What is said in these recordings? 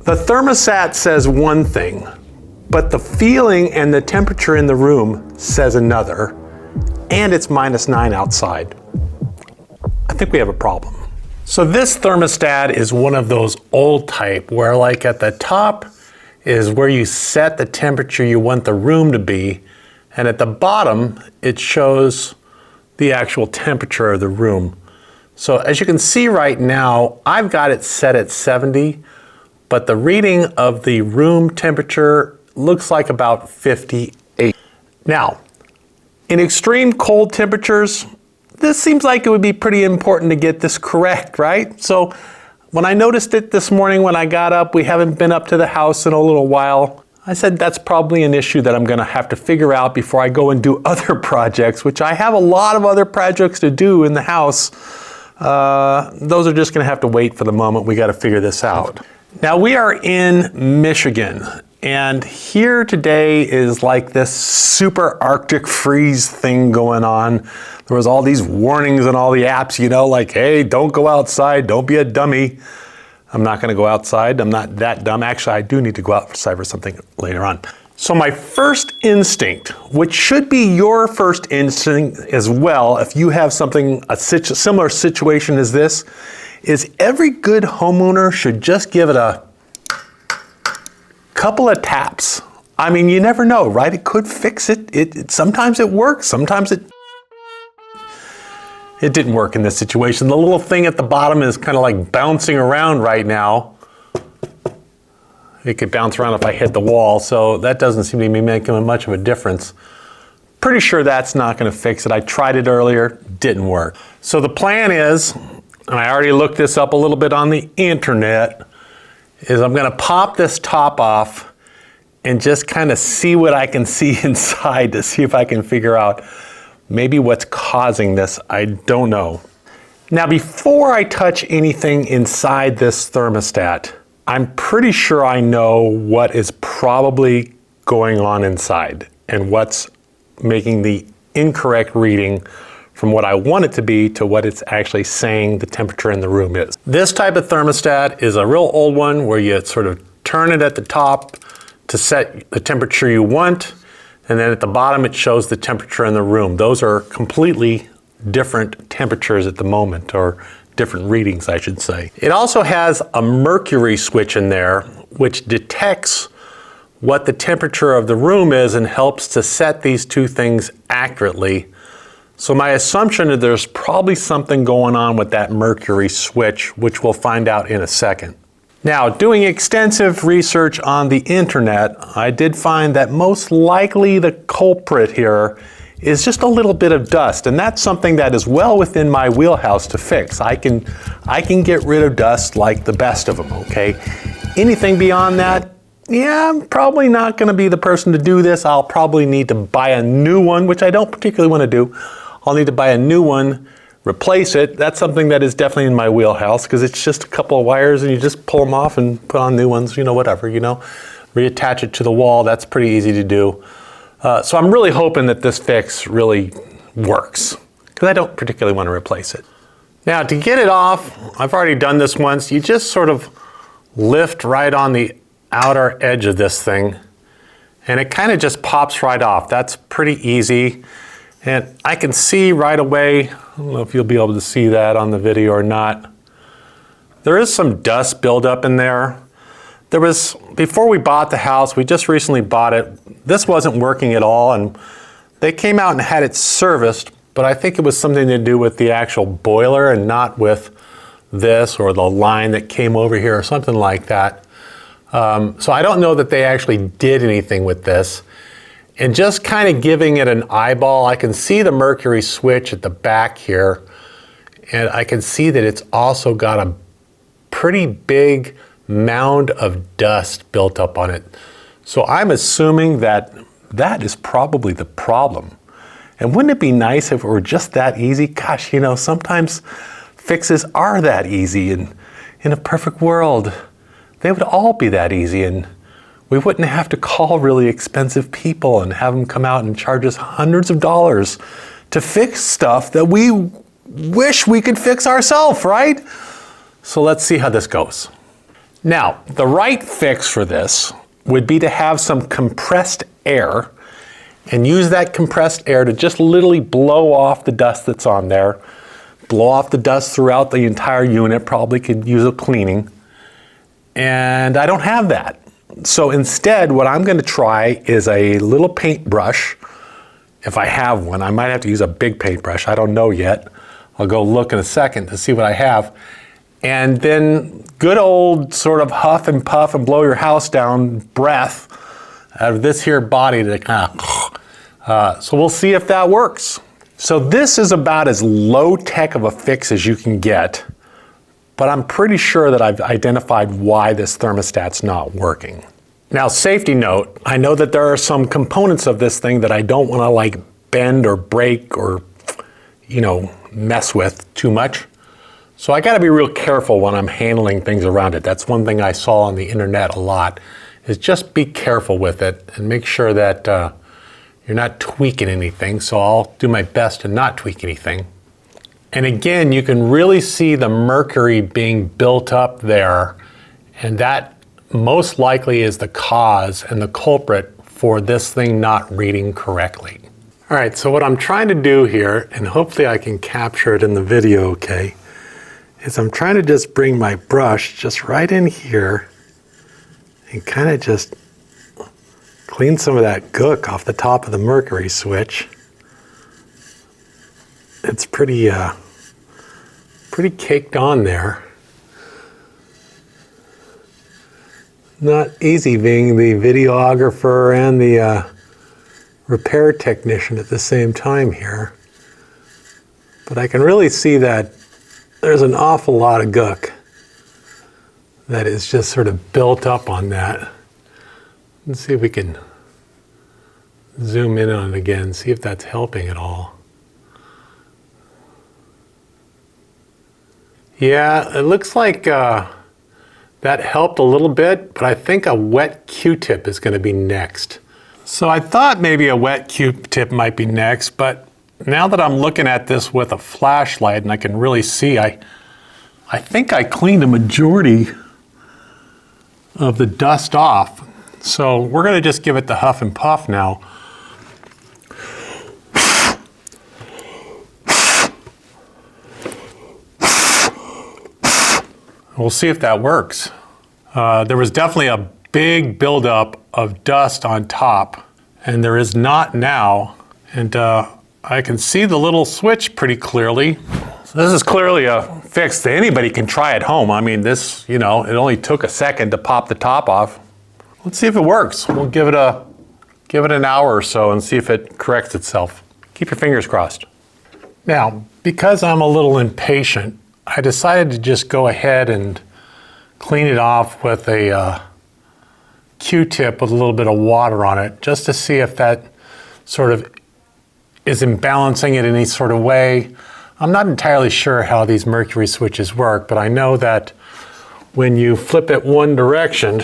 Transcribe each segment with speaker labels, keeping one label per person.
Speaker 1: The thermostat says one thing, but the feeling and the temperature in the room says another, and it's -9 outside. I think we have a problem. So this thermostat is one of those old type where like at the top is where you set the temperature you want the room to be, and at the bottom it shows the actual temperature of the room. So as you can see right now, I've got it set at 70, but the reading of the room temperature looks like about 58. Now, in extreme cold temperatures, this seems like it would be pretty important to get this correct, right? So when I noticed it this morning when I got up, we haven't been up to the house in a little while, I said that's probably an issue that I'm gonna have to figure out before I go and do other projects, which I have a lot of other projects to do in the house. Those are just gonna have to wait for the moment. We gotta figure this out. Now we are in Michigan, and here today is like this super Arctic freeze thing going on. There was all these warnings on all the apps, you know, like, hey, don't go outside, don't be a dummy. I'm not gonna go outside, I'm not that dumb. Actually, I do need to go outside for something later on. So my first instinct, which should be your first instinct as well, if you have something, a similar situation as this, is every good homeowner should just give it a couple of taps. I mean, you never know, right? It could fix it. Sometimes it works, sometimes it didn't work in this situation. The little thing at the bottom is kind of like bouncing around right now. It could bounce around if I hit the wall, so that doesn't seem to be making much of a difference. Pretty sure that's not gonna fix it. I tried it earlier, didn't work. So the plan is, and I already looked this up a little bit on the internet, is I'm gonna pop this top off and just kind of see what I can see inside to see if I can figure out maybe what's causing this. I don't know. Now before I touch anything inside this thermostat, I'm pretty sure I know what is probably going on inside and what's making the incorrect reading from what I want it to be to what it's actually saying the temperature in the room is. This type of thermostat is a real old one where you sort of turn it at the top to set the temperature you want, and then at the bottom it shows the temperature in the room. Those are completely different temperatures at the moment, or different readings, I should say. It also has a mercury switch in there, which detects what the temperature of the room is and helps to set these two things accurately. So my assumption is there's probably something going on with that mercury switch, which we'll find out in a second. Now, doing extensive research on the internet, I did find that most likely the culprit here is just a little bit of dust, and that's something that is well within my wheelhouse to fix. I can get rid of dust like the best of them, okay? Anything beyond that, yeah, I'm probably not gonna be the person to do this. I'll probably need to buy a new one, which I don't particularly wanna do. I'll need to buy a new one, replace it. That's something that is definitely in my wheelhouse because it's just a couple of wires and you just pull them off and put on new ones, you know, whatever, you know. Reattach it to the wall, that's pretty easy to do. So I'm really hoping that this fix really works because I don't particularly want to replace it. Now to get it off, I've already done this once, you just sort of lift right on the outer edge of this thing and it kind of just pops right off. That's pretty easy. And I can see right away, I don't know if you'll be able to see that on the video or not, there is some dust buildup in there. There was, before we bought the house, we just recently bought it, this wasn't working at all, and they came out and had it serviced, but I think it was something to do with the actual boiler and not with this or the line that came over here or something like that. So I don't know that they actually did anything with this. And just kind of giving it an eyeball, I can see the mercury switch at the back here, and I can see that it's also got a pretty big mound of dust built up on it. So I'm assuming that that is probably the problem. And wouldn't it be nice if it were just that easy? Gosh, you know, sometimes fixes are that easy, and in a perfect world, they would all be that easy, and we wouldn't have to call really expensive people and have them come out and charge us hundreds of dollars to fix stuff that we wish we could fix ourselves, right? So let's see how this goes. Now, the right fix for this would be to have some compressed air and use that compressed air to just literally blow off the dust that's on there. Blow off the dust throughout the entire unit, probably could use a cleaning. And I don't have that. So instead, what I'm going to try is a little paintbrush. If I have one, I might have to use a big paintbrush. I don't know yet. I'll go look in a second to see what I have. And then good old sort of huff and puff and blow your house down breath out of this here body to kind of, so we'll see if that works. So this is about as low tech of a fix as you can get, but I'm pretty sure that I've identified why this thermostat's not working. Now, safety note, I know that there are some components of this thing that I don't want to like bend or break or, you know, mess with too much. So I got to be real careful when I'm handling things around it. That's one thing I saw on the internet a lot, is just be careful with it and make sure that you're not tweaking anything. So I'll do my best to not tweak anything. And again, you can really see the mercury being built up there, and that most likely is the cause and the culprit for this thing not reading correctly. All right, so what I'm trying to do here, and hopefully I can capture it in the video okay, is I'm trying to just bring my brush just right in here and kind of just clean some of that gook off the top of the mercury switch. It's pretty caked on there. Not easy being the videographer and the repair technician at the same time here. But I can really see that there's an awful lot of gook that is just sort of built up on that. Let's see if we can zoom in on it again, see if that's helping at all. Yeah, it looks like that helped a little bit, but I think a wet Q-tip is going to be next. So I thought maybe a wet Q-tip might be next, but now that I'm looking at this with a flashlight and I can really see, I think I cleaned a majority of the dust off. So we're going to just give it the huff and puff now. We'll see if that works. There was definitely a big buildup of dust on top, and there is not now. And I can see the little switch pretty clearly. So this is clearly a fix that anybody can try at home. I mean, this, you know, it only took a second to pop the top off. Let's see if it works. We'll give it an hour or so and see if it corrects itself. Keep your fingers crossed. Now, because I'm a little impatient, I decided to just go ahead and clean it off with a Q-tip with a little bit of water on it, just to see if that sort of is imbalancing it in any sort of way. I'm not entirely sure how these mercury switches work, but I know that when you flip it one direction,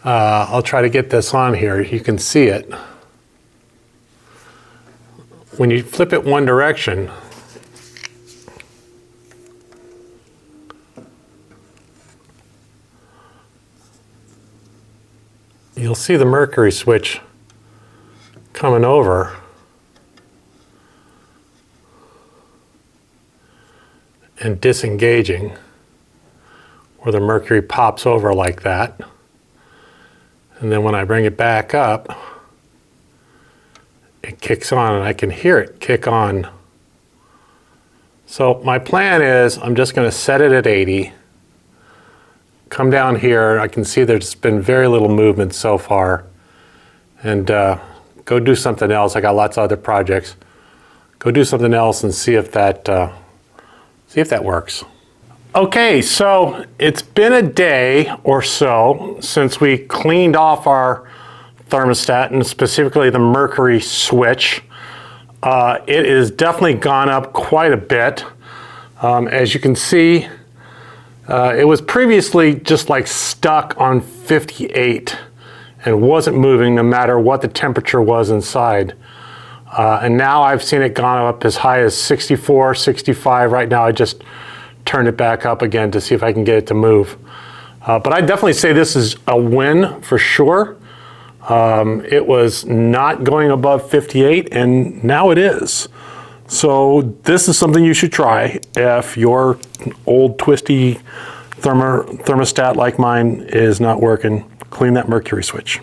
Speaker 1: I'll try to get this on here, you can see it. When you flip it one direction, you'll see the mercury switch coming over and disengaging, where the mercury pops over like that. And then when I bring it back up, it kicks on, and I can hear it kick on. So my plan is I'm just going to set it at 80, come down here. I can see there's been very little movement so far, and go do something else. I got lots of other projects. Go do something else and see if that works. Okay, so it's been a day or so since we cleaned off our thermostat, and specifically the mercury switch. It has definitely gone up quite a bit. As you can see, it was previously just like stuck on 58 and wasn't moving no matter what the temperature was inside. And now I've seen it gone up as high as 64, 65. Right now I just turned it back up again to see if I can get it to move. But I definitely say this is a win for sure. It was not going above 58, and now it is. So this is something you should try if your old twisty thermostat like mine is not working. Clean that mercury switch.